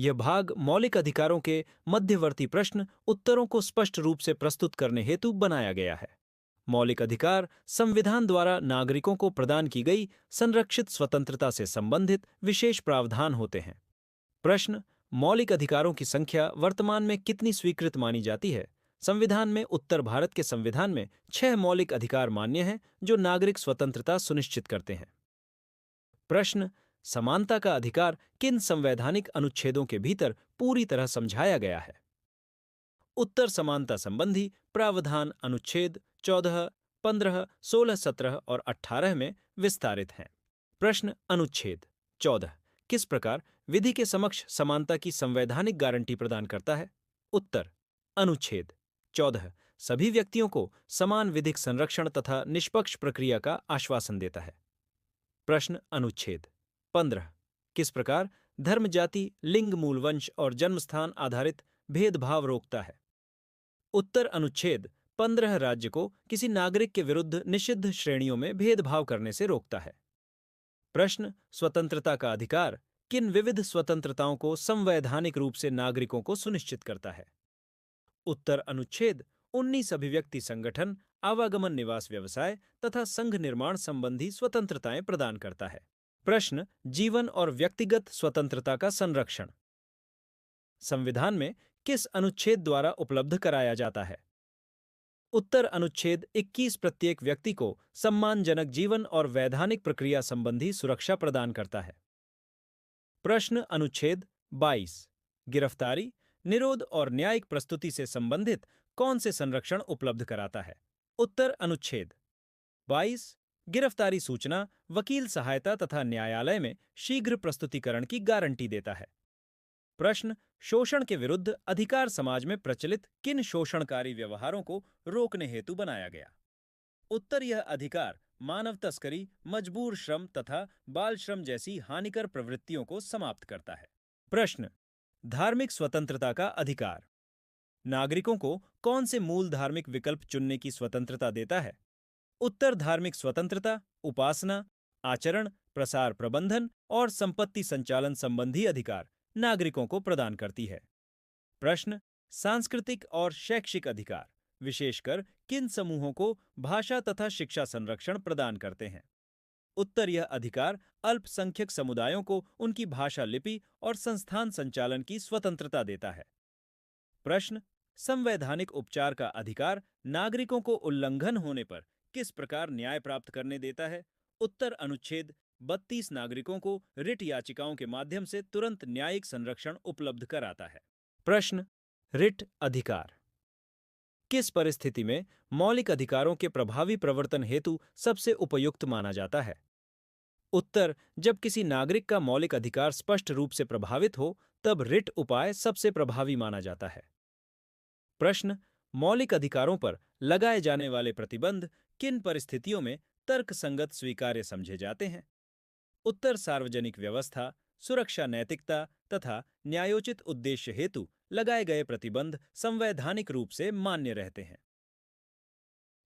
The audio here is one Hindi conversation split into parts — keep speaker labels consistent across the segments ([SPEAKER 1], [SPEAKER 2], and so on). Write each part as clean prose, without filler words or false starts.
[SPEAKER 1] यह भाग मौलिक अधिकारों के मध्यवर्ती प्रश्न उत्तरों को स्पष्ट रूप से प्रस्तुत करने हेतु बनाया गया है। मौलिक अधिकार संविधान द्वारा नागरिकों को प्रदान की गई संरक्षित स्वतंत्रता से संबंधित विशेष प्रावधान होते हैं। प्रश्न, मौलिक अधिकारों की संख्या वर्तमान में कितनी स्वीकृत मानी जाती है? संविधान में उत्तर भारत के संविधान में 6 मौलिक अधिकार मान्य हैं जो नागरिक स्वतंत्रता सुनिश्चित करते हैं। प्रश्न, समानता का अधिकार किन संवैधानिक अनुच्छेदों के भीतर पूरी तरह समझाया गया है? उत्तर समानता संबंधी प्रावधान अनुच्छेद 14, 15, 16, 17 और 18 में विस्तारित हैं। प्रश्न, अनुच्छेद 14 किस प्रकार विधि के समक्ष समानता की संवैधानिक गारंटी प्रदान करता है? उत्तर, अनुच्छेद 14 सभी व्यक्तियों को समान विधिक संरक्षण तथा निष्पक्ष प्रक्रिया का आश्वासन देता है। प्रश्न, अनुच्छेद 15 किस प्रकार धर्म, जाति, लिंग, मूल वंश और जन्मस्थान आधारित भेदभाव रोकता है? उत्तर, अनुच्छेद 15 राज्य को किसी नागरिक के विरुद्ध निषिद्ध श्रेणियों में भेदभाव करने से रोकता है। प्रश्न, स्वतंत्रता का अधिकार किन विविध स्वतंत्रताओं को संवैधानिक रूप से नागरिकों को सुनिश्चित करता है? उत्तर, अनुच्छेद 19 अभिव्यक्ति, संगठन, आवागमन, निवास, व्यवसाय तथा संघ निर्माण संबंधी स्वतंत्रताएं प्रदान करता है। प्रश्न, जीवन और व्यक्तिगत स्वतंत्रता का संरक्षण संविधान में किस अनुच्छेद द्वारा उपलब्ध कराया जाता है? उत्तर, अनुच्छेद 21 प्रत्येक व्यक्ति को सम्मानजनक जीवन और वैधानिक प्रक्रिया संबंधी सुरक्षा प्रदान करता है। प्रश्न, अनुच्छेद 22 गिरफ्तारी, निरोध और न्यायिक प्रस्तुति से संबंधित कौन से संरक्षण उपलब्ध कराता है? उत्तर, अनुच्छेद 22 गिरफ्तारी सूचना, वकील सहायता तथा न्यायालय में शीघ्र प्रस्तुतिकरण की गारंटी देता है। प्रश्न, शोषण के विरुद्ध अधिकार समाज में प्रचलित किन शोषणकारी व्यवहारों को रोकने हेतु बनाया गया? उत्तर, यह अधिकार मानव तस्करी, मजबूर श्रम तथा बाल श्रम जैसी हानिकर प्रवृत्तियों को समाप्त करता है। प्रश्न, धार्मिक स्वतंत्रता का अधिकार नागरिकों को कौन से मूल धार्मिक विकल्प चुनने की स्वतंत्रता देता है? उत्तर, धार्मिक स्वतंत्रता, उपासना, आचरण, प्रसार प्रबंधन और संपत्ति संचालन संबंधी अधिकार नागरिकों को प्रदान करती है। प्रश्न, सांस्कृतिक और शैक्षिक अधिकार विशेषकर किन समूहों को भाषा तथा शिक्षा संरक्षण प्रदान करते हैं? उत्तर, यह अधिकार अल्पसंख्यक समुदायों को उनकी भाषा, लिपि और संस्थान संचालन की स्वतंत्रता देता है। प्रश्न, संवैधानिक उपचार का अधिकार नागरिकों को उल्लंघन होने पर किस प्रकार न्याय प्राप्त करने देता है? उत्तर, अनुच्छेद 32 नागरिकों को रिट याचिकाओं के माध्यम से तुरंत न्यायिक संरक्षण उपलब्ध कराता है। प्रश्न, रिट अधिकार किस परिस्थिति में मौलिक अधिकारों के प्रभावी प्रवर्तन हेतु सबसे उपयुक्त माना जाता है? उत्तर, जब किसी नागरिक का मौलिक अधिकार स्पष्ट रूप से प्रभावित हो तब रिट उपाय सबसे प्रभावी माना जाता है। प्रश्न, मौलिक अधिकारों पर लगाए जाने वाले प्रतिबंध किन परिस्थितियों में तर्कसंगत स्वीकार्य समझे जाते हैं? उत्तर, सार्वजनिक व्यवस्था, सुरक्षा, नैतिकता तथा न्यायोचित उद्देश्य हेतु लगाए गए प्रतिबंध संवैधानिक रूप से मान्य रहते हैं।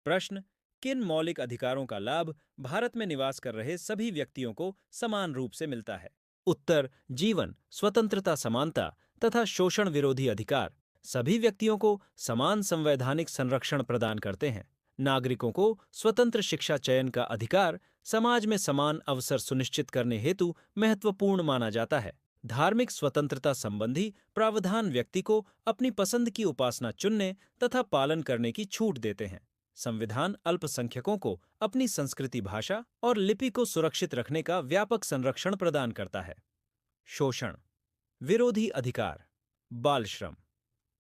[SPEAKER 1] प्रश्न, किन मौलिक अधिकारों का लाभ भारत में निवास कर रहे सभी व्यक्तियों को समान रूप से मिलता है? उत्तर, जीवन, स्वतंत्रता, समानता तथा शोषण विरोधी अधिकार सभी व्यक्तियों को समान संवैधानिक संरक्षण प्रदान करते हैं। नागरिकों को स्वतंत्र शिक्षा चयन का अधिकार समाज में समान अवसर सुनिश्चित करने हेतु महत्वपूर्ण माना जाता है। धार्मिक स्वतंत्रता संबंधी प्रावधान व्यक्ति को अपनी पसंद की उपासना चुनने तथा पालन करने की छूट देते हैं। संविधान अल्पसंख्यकों को अपनी संस्कृति, भाषा और लिपि को सुरक्षित रखने का व्यापक संरक्षण प्रदान करता है। शोषण विरोधी अधिकार बाल श्रम,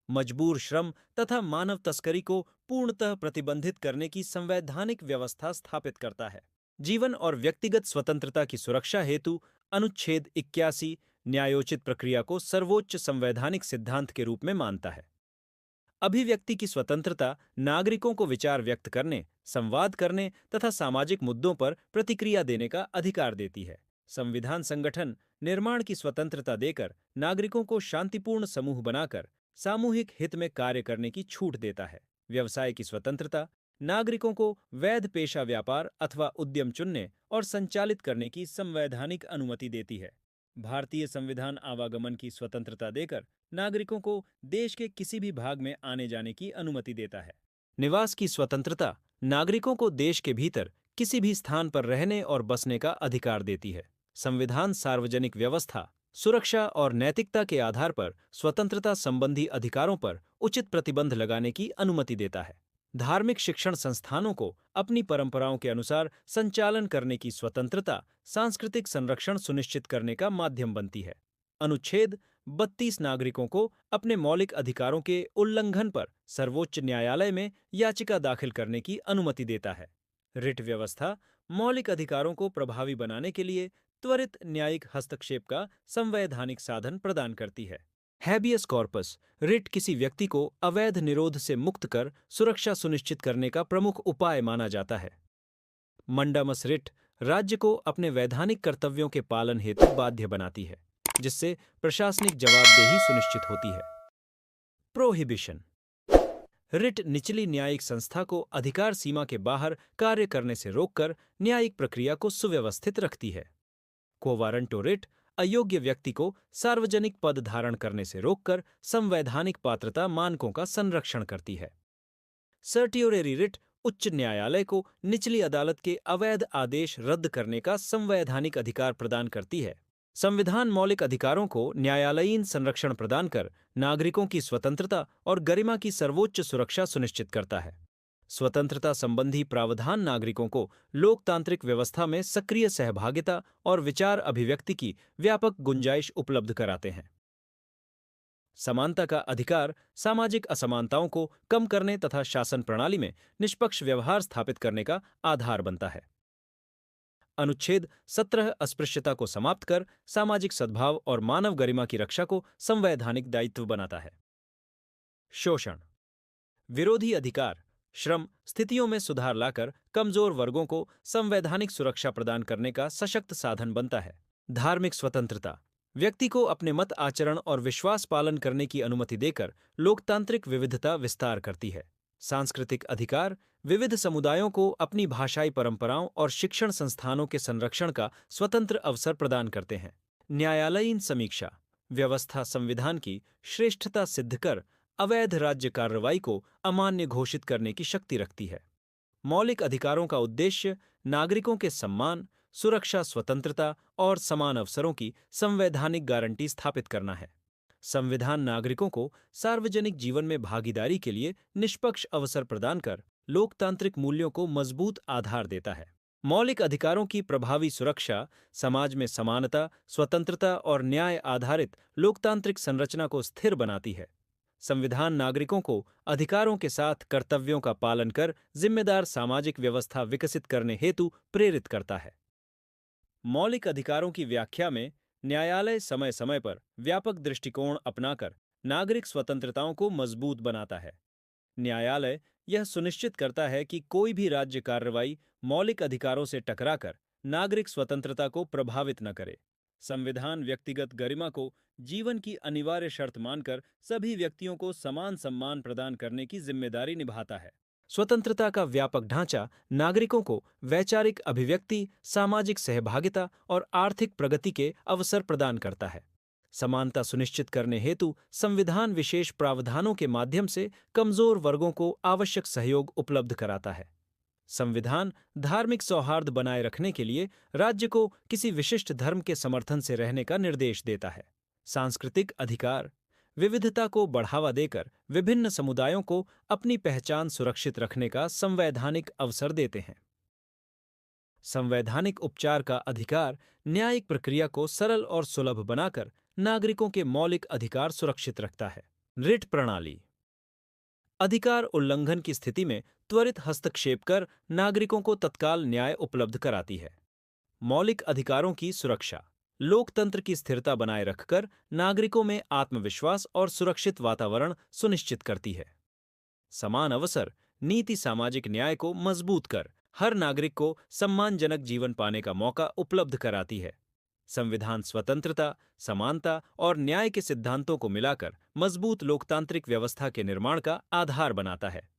[SPEAKER 1] मजबूर श्रम तथा मानव तस्करी को पूर्णतः प्रतिबंधित करने की संवैधानिक व्यवस्था स्थापित करता है। जीवन और व्यक्तिगत स्वतंत्रता की सुरक्षा हेतु अनुच्छेद 81 न्यायोचित प्रक्रिया को सर्वोच्च संवैधानिक सिद्धांत के रूप में मानता है। अभिव्यक्ति की स्वतंत्रता नागरिकों को विचार व्यक्त करने, संवाद करने तथा सामाजिक मुद्दों पर प्रतिक्रिया देने का अधिकार देती है। संविधान संगठन निर्माण की स्वतंत्रता देकर नागरिकों को शांतिपूर्ण समूह बनाकर सामूहिक हित में कार्य करने की छूट देता है। व्यवसाय की स्वतंत्रता नागरिकों को वैध पेशा, व्यापार अथवा उद्यम चुनने और संचालित करने की संवैधानिक अनुमति देती है। भारतीय संविधान आवागमन की स्वतंत्रता देकर नागरिकों को देश के किसी भी भाग में आने जाने की अनुमति देता है। निवास की स्वतंत्रता नागरिकों को देश के भीतर किसी भी स्थान पर रहने और बसने का अधिकार देती है। संविधान सार्वजनिक व्यवस्था, सुरक्षा और नैतिकता के आधार पर स्वतंत्रता संबंधी अधिकारों पर उचित प्रतिबंध लगाने की अनुमति देता है। धार्मिक शिक्षण संस्थानों को अपनी परंपराओं के अनुसार संचालन करने की स्वतंत्रता सांस्कृतिक संरक्षण सुनिश्चित करने का माध्यम बनती है। अनुच्छेद 32 नागरिकों को अपने मौलिक अधिकारों के उल्लंघन पर सर्वोच्च न्यायालय में याचिका दाखिल करने की अनुमति देता है। रिट व्यवस्था मौलिक अधिकारों को प्रभावी बनाने के लिए त्वरित न्यायिक हस्तक्षेप का संवैधानिक साधन प्रदान करती है। हैबियस कॉर्पस रिट किसी व्यक्ति को अवैध निरोध से मुक्त कर सुरक्षा सुनिश्चित करने का प्रमुख उपाय माना जाता है। मंडामस रिट राज्य को अपने वैधानिक कर्तव्यों के पालन हेतु बाध्य बनाती है, जिससे प्रशासनिक जवाबदेही सुनिश्चित होती है। प्रोहिबिशन रिट निचली न्यायिक संस्था को अधिकार सीमा के बाहर कार्य करने से रोककर न्यायिक प्रक्रिया को सुव्यवस्थित रखती है। कोवारंटो रिट अयोग्य व्यक्ति को सार्वजनिक पद धारण करने से रोककर संवैधानिक पात्रता मानकों का संरक्षण करती है। सर्टियोरेरी रिट उच्च न्यायालय को निचली अदालत के अवैध आदेश रद्द करने का संवैधानिक अधिकार प्रदान करती है। संविधान मौलिक अधिकारों को न्यायालयीन संरक्षण प्रदान कर नागरिकों की स्वतंत्रता और गरिमा की सर्वोच्च सुरक्षा सुनिश्चित करता है। स्वतंत्रता संबंधी प्रावधान नागरिकों को लोकतांत्रिक व्यवस्था में सक्रिय सहभागिता और विचार अभिव्यक्ति की व्यापक गुंजाइश उपलब्ध कराते हैं। समानता का अधिकार सामाजिक असमानताओं को कम करने तथा शासन प्रणाली में निष्पक्ष व्यवहार स्थापित करने का आधार बनता है। अनुच्छेद 17 अस्पृश्यता को समाप्त कर सामाजिक सद्भाव और मानव गरिमा की रक्षा को संवैधानिक दायित्व बनाता है। शोषण विरोधी अधिकार श्रम स्थितियों में सुधार लाकर कमजोर वर्गों को संवैधानिक सुरक्षा प्रदान करने का सशक्त साधन बनता है। धार्मिक स्वतंत्रता व्यक्ति को अपने मत आचरण और विश्वास पालन करने की अनुमति देकर लोकतांत्रिक विविधता विस्तार करती है। सांस्कृतिक अधिकार विविध समुदायों को अपनी भाषाई परंपराओं और शिक्षण संस्थानों के संरक्षण का स्वतंत्र अवसर प्रदान करते हैं। न्यायालयीन समीक्षा व्यवस्था संविधान की श्रेष्ठता सिद्ध कर अवैध राज्य कार्रवाई को अमान्य घोषित करने की शक्ति रखती है। मौलिक अधिकारों का उद्देश्य नागरिकों के सम्मान, सुरक्षा, स्वतंत्रता और समान अवसरों की संवैधानिक गारंटी स्थापित करना है। संविधान नागरिकों को सार्वजनिक जीवन में भागीदारी के लिए निष्पक्ष अवसर प्रदान कर लोकतांत्रिक मूल्यों को मजबूत आधार देता है। मौलिक अधिकारों की प्रभावी सुरक्षा समाज में समानता, स्वतंत्रता और न्याय आधारित लोकतांत्रिक संरचना को स्थिर बनाती है। संविधान नागरिकों को अधिकारों के साथ कर्तव्यों का पालन कर जिम्मेदार सामाजिक व्यवस्था विकसित करने हेतु प्रेरित करता है। मौलिक अधिकारों की व्याख्या में न्यायालय समय समय पर व्यापक दृष्टिकोण अपनाकर नागरिक स्वतंत्रताओं को मजबूत बनाता है। न्यायालय यह सुनिश्चित करता है कि कोई भी राज्य कार्रवाई मौलिक अधिकारों से टकराकर नागरिक स्वतंत्रता को प्रभावित न करे। संविधान व्यक्तिगत गरिमा को जीवन की अनिवार्य शर्त मानकर सभी व्यक्तियों को समान सम्मान प्रदान करने की जिम्मेदारी निभाता है। स्वतंत्रता का व्यापक ढांचा नागरिकों को वैचारिक अभिव्यक्ति, सामाजिक सहभागिता और आर्थिक प्रगति के अवसर प्रदान करता है। समानता सुनिश्चित करने हेतु संविधान विशेष प्रावधानों के माध्यम से कमजोर वर्गों को आवश्यक सहयोग उपलब्ध कराता है। संविधान धार्मिक सौहार्द बनाए रखने के लिए राज्य को किसी विशिष्ट धर्म के समर्थन से रहने का निर्देश देता है। सांस्कृतिक अधिकार विविधता को बढ़ावा देकर विभिन्न समुदायों को अपनी पहचान सुरक्षित रखने का संवैधानिक अवसर देते हैं। संवैधानिक उपचार का अधिकार न्यायिक प्रक्रिया को सरल और सुलभ बनाकर नागरिकों के मौलिक अधिकार सुरक्षित रखता है। रिट प्रणाली अधिकार उल्लंघन की स्थिति में त्वरित हस्तक्षेप कर नागरिकों को तत्काल न्याय उपलब्ध कराती है। मौलिक अधिकारों की सुरक्षा लोकतंत्र की स्थिरता बनाए रखकर नागरिकों में आत्मविश्वास और सुरक्षित वातावरण सुनिश्चित करती है। समान अवसर नीति सामाजिक न्याय को मजबूत कर हर नागरिक को सम्मानजनक जीवन पाने का मौका उपलब्ध कराती है। संविधान स्वतंत्रता, समानता और न्याय के सिद्धांतों को मिलाकर मजबूत लोकतांत्रिक व्यवस्था के निर्माण का आधार बनाता है।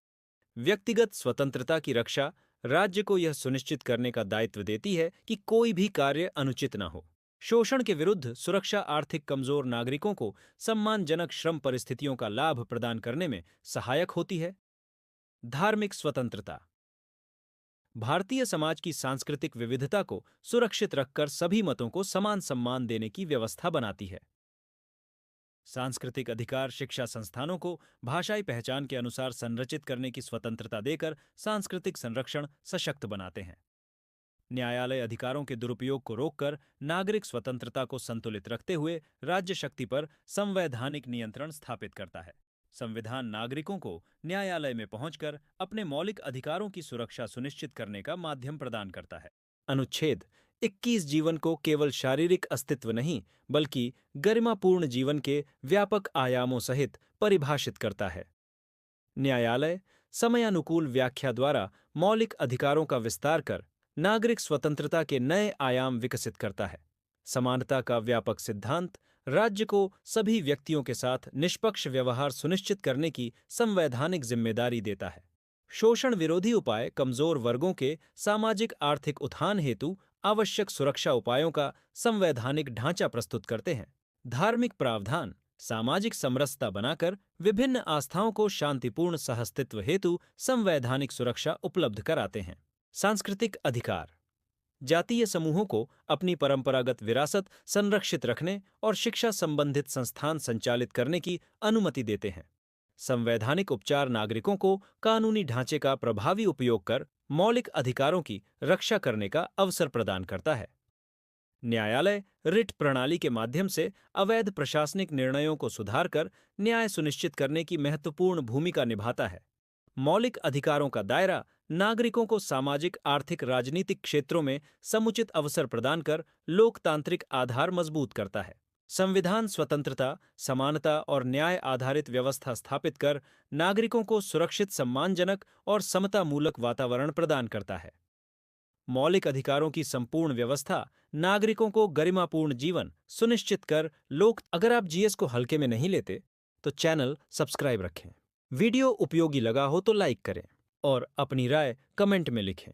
[SPEAKER 1] व्यक्तिगत स्वतंत्रता की रक्षा राज्य को यह सुनिश्चित करने का दायित्व देती है कि कोई भी कार्य अनुचित न हो। शोषण के विरुद्ध सुरक्षा आर्थिक कमजोर नागरिकों को सम्मानजनक श्रम परिस्थितियों का लाभ प्रदान करने में सहायक होती है। धार्मिक स्वतंत्रता भारतीय समाज की सांस्कृतिक विविधता को सुरक्षित रखकर सभी मतों को समान सम्मान देने की व्यवस्था बनाती है। सांस्कृतिक अधिकार शिक्षा संस्थानों को भाषाई पहचान के अनुसार संरचित करने की स्वतंत्रता देकर सांस्कृतिक संरक्षण सशक्त बनाते हैं। न्यायालय अधिकारों के दुरुपयोग को रोककर नागरिक स्वतंत्रता को संतुलित रखते हुए राज्य शक्ति पर संवैधानिक नियंत्रण स्थापित करता है। संविधान नागरिकों को न्यायालय में पहुंचकर अपने मौलिक अधिकारों की सुरक्षा सुनिश्चित करने का माध्यम प्रदान करता है। अनुच्छेद 21 जीवन को केवल शारीरिक अस्तित्व नहीं बल्कि गरिमापूर्ण जीवन के व्यापक आयामों सहित परिभाषित करता है। न्यायालय समयानुकूल व्याख्या द्वारा मौलिक अधिकारों का विस्तार कर नागरिक स्वतंत्रता के नए आयाम विकसित करता है। समानता का व्यापक सिद्धांत राज्य को सभी व्यक्तियों के साथ निष्पक्ष व्यवहार सुनिश्चित करने की संवैधानिक जिम्मेदारी देता है। शोषण विरोधी उपाय कमजोर वर्गों के सामाजिक आर्थिक उत्थान हेतु आवश्यक सुरक्षा उपायों का संवैधानिक ढांचा प्रस्तुत करते हैं। धार्मिक प्रावधान सामाजिक समरसता बनाकर विभिन्न आस्थाओं को शांतिपूर्ण सहअस्तित्व हेतु संवैधानिक सुरक्षा उपलब्ध कराते हैं। सांस्कृतिक अधिकार जातीय समूहों को अपनी परंपरागत विरासत संरक्षित रखने और शिक्षा संबंधित संस्थान संचालित करने की अनुमति देते हैं। संवैधानिक उपचार नागरिकों को कानूनी ढांचे का प्रभावी उपयोग कर मौलिक अधिकारों की रक्षा करने का अवसर प्रदान करता है। न्यायालय रिट प्रणाली के माध्यम से अवैध प्रशासनिक निर्णयों को सुधारकर न्याय सुनिश्चित करने की महत्वपूर्ण भूमिका निभाता है। मौलिक अधिकारों का दायरा नागरिकों को सामाजिक आर्थिक राजनीतिक क्षेत्रों में समुचित अवसर प्रदान कर लोकतांत्रिक आधार मजबूत करता है। संविधान स्वतंत्रता, समानता और न्याय आधारित व्यवस्था स्थापित कर नागरिकों को सुरक्षित, सम्मानजनक और समतामूलक वातावरण प्रदान करता है। मौलिक अधिकारों की संपूर्ण व्यवस्था नागरिकों को गरिमापूर्ण जीवन सुनिश्चित कर अगर आप जीएस को हल्के में नहीं लेते तो चैनल सब्सक्राइब रखें। वीडियो उपयोगी लगा हो तो लाइक करें और अपनी राय कमेंट में लिखें।